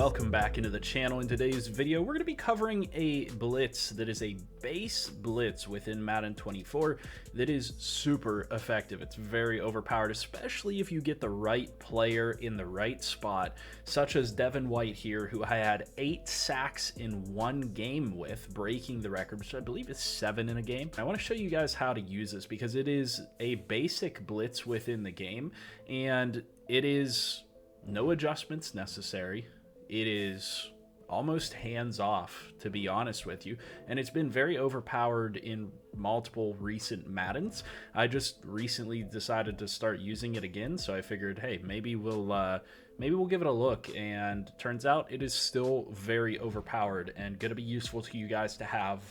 welcome back into the channel. In today's video, we're going to be covering a blitz that is a base blitz within Madden 24 that is super effective. It's very overpowered, especially if you get the right player in the right spot, such as Devin White here, who I had 8 sacks in one game with, breaking the record, which I believe is 7 in a game. I want to show you guys how to use this because it is a basic blitz within the game, and it is no adjustments necessary. It is almost hands-off, to be honest with you, and it's been very overpowered in multiple recent Maddens. I just recently decided to start using it again, so I figured, hey, maybe we'll give it a look, and turns out it is still very overpowered and going to be useful to you guys to have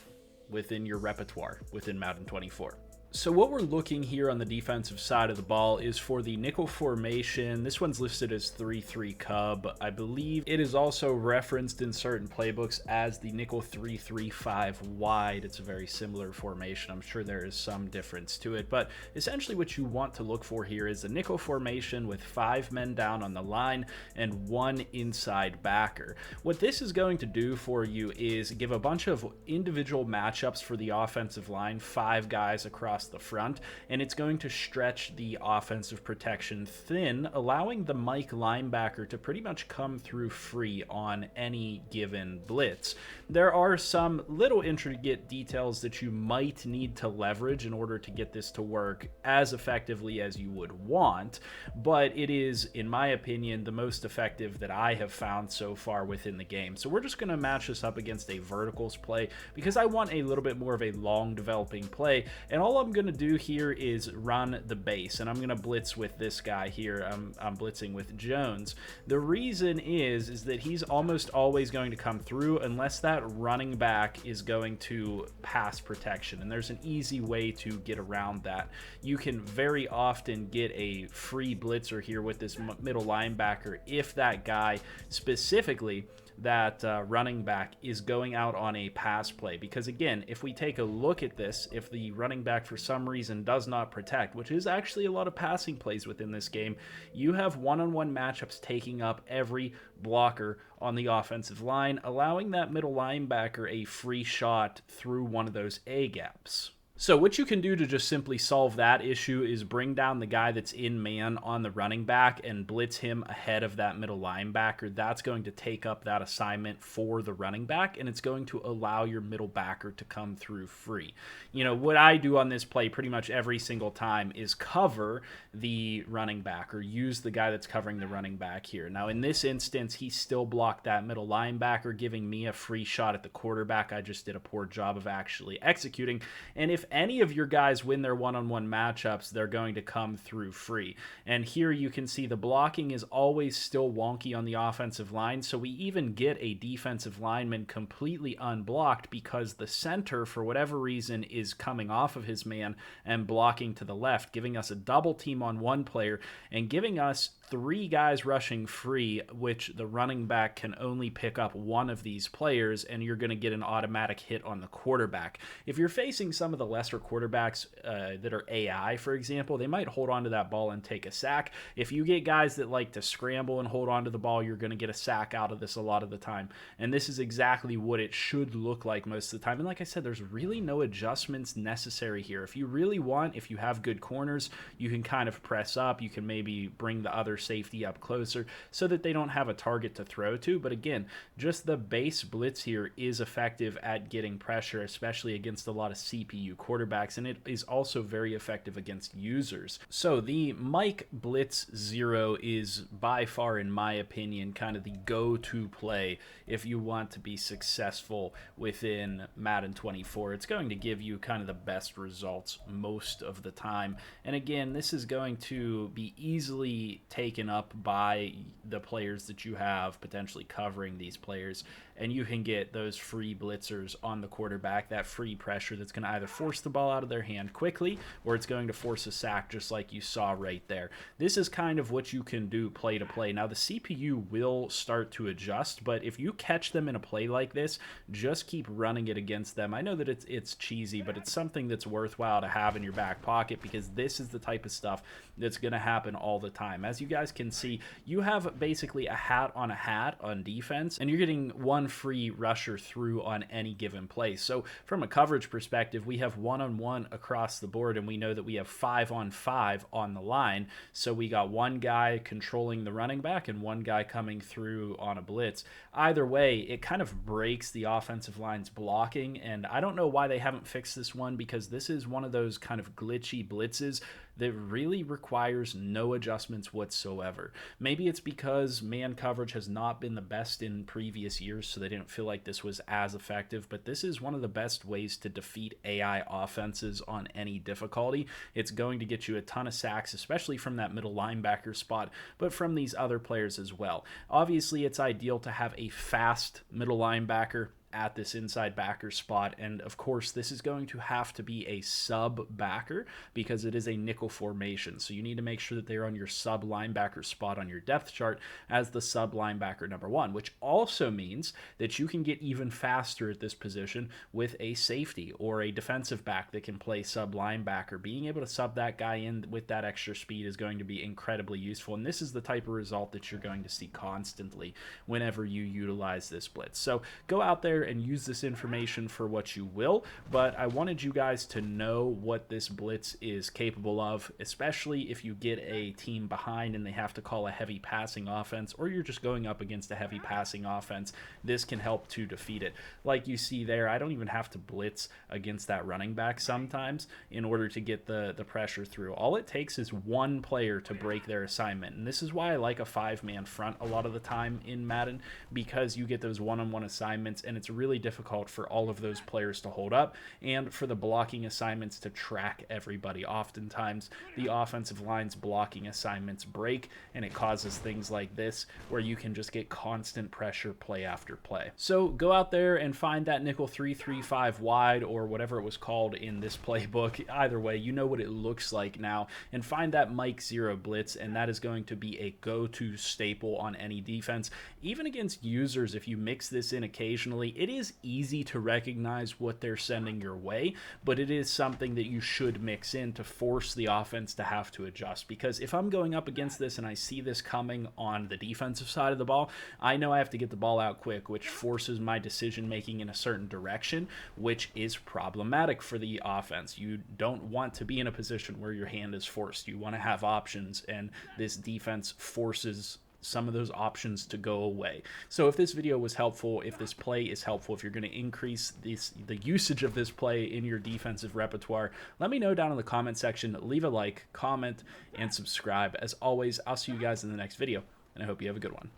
within your repertoire within Madden 24. So what we're looking here on the defensive side of the ball is for the nickel formation. This one's listed as 3-3 Cub. I believe it is also referenced in certain playbooks as the nickel 3-3-5 wide. It's a very similar formation. I'm sure there is some difference to it, but essentially what you want to look for here is a nickel formation with 5 men down on the line and 1 inside backer. What this is going to do for you is give a bunch of individual matchups for the offensive line, 5 guys across the front, and it's going to stretch the offensive protection thin, allowing the Mike linebacker to pretty much come through free on any given blitz. There are some little intricate details that you might need to leverage in order to get this to work as effectively as you would want, but it is, in my opinion, the most effective that I have found so far within the game. So we're just going to match this up against a verticals play because I want a little bit more of a long developing play, and all I'm going to do here is run the base, and I'm going to blitz with this guy here. I'm blitzing with Jones. The reason is that he's almost always going to come through unless that running back is going to pass protection, and there's an easy way to get around that. You can very often get a free blitzer here with this middle linebacker if that guy specifically, that running back, is going out on a pass play. Because again, if we take a look at this, if the running back for some reason does not protect, which is actually a lot of passing plays within this game, you have one-on-one matchups taking up every blocker on the offensive line, allowing that middle linebacker a free shot through one of those A gaps. So what you can do to just simply solve that issue is bring down the guy that's in man on the running back and blitz him ahead of that middle linebacker. That's going to take up that assignment for the running back, and it's going to allow your middle backer to come through free. You know, what I do on this play pretty much every single time is cover the running back, or use the guy that's covering the running back here. Now, in this instance, he still blocked that middle linebacker, giving me a free shot at the quarterback. I just did a poor job of actually executing, and if any of your guys win their one-on-one matchups, they're going to come through free. And here you can see the blocking is always still wonky on the offensive line, so we even get a defensive lineman completely unblocked because the center, for whatever reason, is coming off of his man and blocking to the left, giving us a double team on one player and giving us 3 guys rushing free, which the running back can only pick up one of these players, and you're going to get an automatic hit on the quarterback. If you're facing some of the lesser quarterbacks that are AI, for example, they might hold on to that ball and take a sack. If you get guys that like to scramble and hold on to the ball, you're going to get a sack out of this a lot of the time. And this is exactly what it should look like most of the time. And like I said, there's really no adjustments necessary here. If you really want, if you have good corners, you can kind of press up. You can maybe bring the other safety up closer so that they don't have a target to throw to. But again, just the base blitz here is effective at getting pressure, especially against a lot of CPU quarterbacks, and it is also very effective against users. So the Mike Blitz 0 is by far, in my opinion, kind of the go-to play if you want to be successful within Madden 24. It's going to give you kind of the best results most of the time. And again, this is going to be easily taken up by the players that you have potentially covering these players, and you can get those free blitzers on the quarterback, that free pressure that's going to either force the ball out of their hand quickly, or it's going to force a sack just like you saw right there. This is kind of what you can do play to play. Now, the CPU will start to adjust, but if you catch them in a play like this, just keep running it against them. I know that it's cheesy, but it's something that's worthwhile to have in your back pocket because this is the type of stuff that's going to happen all the time. As you guys guys can see, you have basically a hat on defense, and you're getting one free rusher through on any given play. So from a coverage perspective, we have 1-on-1 across the board, and we know that we have 5-on-5 on the line. So we got one guy controlling the running back and one guy coming through on a blitz. Either way, it kind of breaks the offensive line's blocking, and I don't know why they haven't fixed this one, because this is one of those kind of glitchy blitzes that really requires no adjustments whatsoever. Maybe it's because man coverage has not been the best in previous years, so they didn't feel like this was as effective, but this is one of the best ways to defeat AI offenses on any difficulty. It's going to get you a ton of sacks, especially from that middle linebacker spot, but from these other players as well. Obviously, it's ideal to have a fast middle linebacker at this inside backer spot, and of course this is going to have to be a sub backer because it is a nickel formation, so you need to make sure that they're on your sub linebacker spot on your depth chart as the sub linebacker number one, which also means that you can get even faster at this position with a safety or a defensive back that can play sub linebacker. Being able to sub that guy in with that extra speed is going to be incredibly useful, and this is the type of result that you're going to see constantly whenever you utilize this blitz. So go out there and use this information for what you will, but I wanted you guys to know what this blitz is capable of, especially if you get a team behind and they have to call a heavy passing offense, or you're just going up against a heavy passing offense. This can help to defeat it. Like you see there, I don't even have to blitz against that running back sometimes in order to get the pressure through. All it takes is one player to break their assignment, and this is why I like a 5-man front a lot of the time in Madden, because you get those one-on-one assignments, and it's really difficult for all of those players to hold up and for the blocking assignments to track everybody. Oftentimes the offensive line's blocking assignments break, and it causes things like this where you can just get constant pressure play after play. So go out there and find that nickel 3-3-5 wide, or whatever it was called in this playbook. Either way, you know what it looks like now, and find that Mike 0 blitz, and that is going to be a go-to staple on any defense. Even against users, if you mix this in occasionally, it is easy to recognize what they're sending your way, but it is something that you should mix in to force the offense to have to adjust. Because if I'm going up against this and I see this coming on the defensive side of the ball, I know I have to get the ball out quick, which forces my decision making in a certain direction, which is problematic for the offense. You don't want to be in a position where your hand is forced. You want to have options, and this defense forces some of those options to go away. So if this video was helpful, if this play is helpful, if you're going to increase the usage of this play in your defensive repertoire, let me know down in the comment section. Leave a like, comment, and subscribe. As always, I'll see you guys in the next video, and I hope you have a good one.